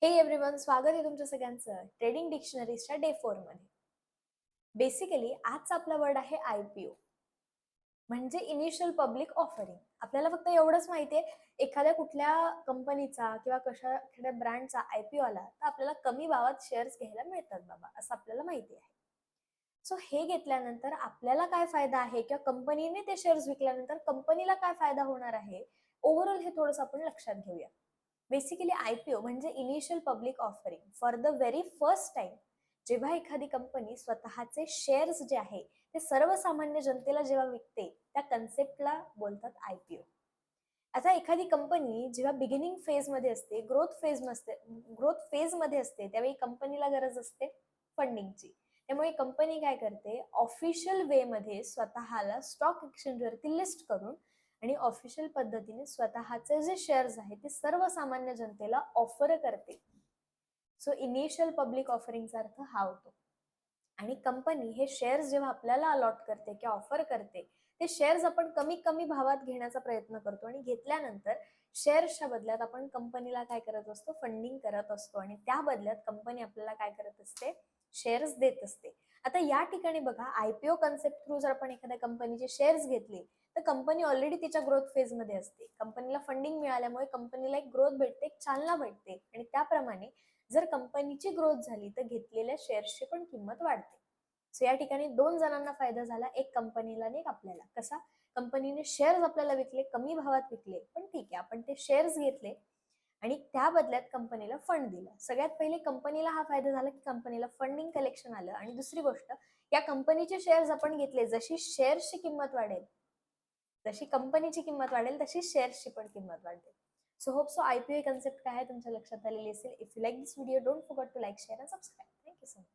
हे एव्हरीवन, स्वागत आहे तुमच्या सगळ्यांचं ट्रेडिंग डिक्शनरीजच्या डे 4 मध्ये. बेसिकली आजचा आपला वर्ड आहे आयपीओ, म्हणजे इनिशियल पब्लिक ऑफरिंग. आपल्याला फक्त एवढंच माहितीये, एखाद्या कुठल्या कंपनीचा किंवा एखाद्या ब्रँडचा आयपीओ आला तर आपल्याला कमी भावात शेअर्स घ्यायला मिळतात बाबा, असं आपल्याला माहिती आहे. सो हे घेतल्यानंतर आपल्याला काय फायदा आहे किंवा कंपनीने ते शेअर्स विकल्यानंतर कंपनीला काय फायदा होणार आहे, ओव्हरऑल हे थोडंसं आपण लक्षात घेऊया. बेसिकली आयपीओ म्हणजे initial public offering. For the very first time जेव्हा एखादी कंपनी स्वतःचे शेअर्स जे आहे ते सर्वसामान्य जनतेला जेव्हा विकते, त्या कन्सेप्टला बोलतात आयपीओ. आता एखादी कंपनी जेव्हा बिगिनिंग फेज मध्ये असते, ग्रोथ फेज मध्ये असते, त्यावेळी कंपनीला गरज असते फंडिंगची. त्यामुळे कंपनी काय करते, ऑफिशियल वे मध्ये स्वतःला स्टॉक एक्सचेंजवरती लिस्ट करून आणि ऑफिशियल पद्धतीने स्वतःचे जे शेअर्स आहेत ते सर्वसामान्य जनतेला ऑफर करते. सो इनिशियल पब्लिक ऑफरिंगचा अर्थ हा होतो. आणि कंपनी हे शेअर्स जेव्हा आपल्याला अलॉट करते किंवा ऑफर करते, ते शेअर्स आपण कमी कमी भावात घेण्याचा प्रयत्न करतो आणि घेतल्यानंतर शेअर्सच्या बदल्यात आपण कंपनीला काय करत असतो, फंडिंग करत असतो आणि त्या बदल्यात कंपनी आपल्याला काय करत असते, शेअर्स देत असते. आता या ठिकाणी बघा, आयपीओ कन्सेप्ट थ्रू जर आपण एखाद्या कंपनीचे शेअर्स घेतले तर कंपनी ऑलरेडी तिच्या ग्रोथ फेज मध्ये असते. कंपनीला फंडिंग मिळाल्यामुळे कंपनीला एक ग्रोथ भेटते, एक चालना भेटते आणि त्याप्रमाणे जर कंपनीची ग्रोथ झाली तर घेतलेल्या शेअर्सची पण किंमत वाढते. सो या ठिकाणी दोन जणांना फायदा झाला, एक कंपनीला आणि एक आपल्याला. कसा? कंपनीने शेअर्स आपल्याला विकले, कमी भावात विकले, पण ठीक आहे, आपण ते शेअर्स घेतले आणि त्या बदल्यात कंपनीला फंड दिला. सगळ्यात पहिले कंपनीला हा फायदा झाला की कंपनीला फंडिंग कलेक्शन आलं. आणि दुसरी गोष्ट, या कंपनीचे शेअर्स आपण घेतले, जशी शेअर्सची किंमत वाढेल, जशी कंपनीची किंमत वाढेल, तशी शेअर्सची पण किंमत वाढते. So hope so IPO concept काय आहे तुमच्या लक्षात आलेली असेल. If you like this video, don't forget to like, share and subscribe. Thank you so much.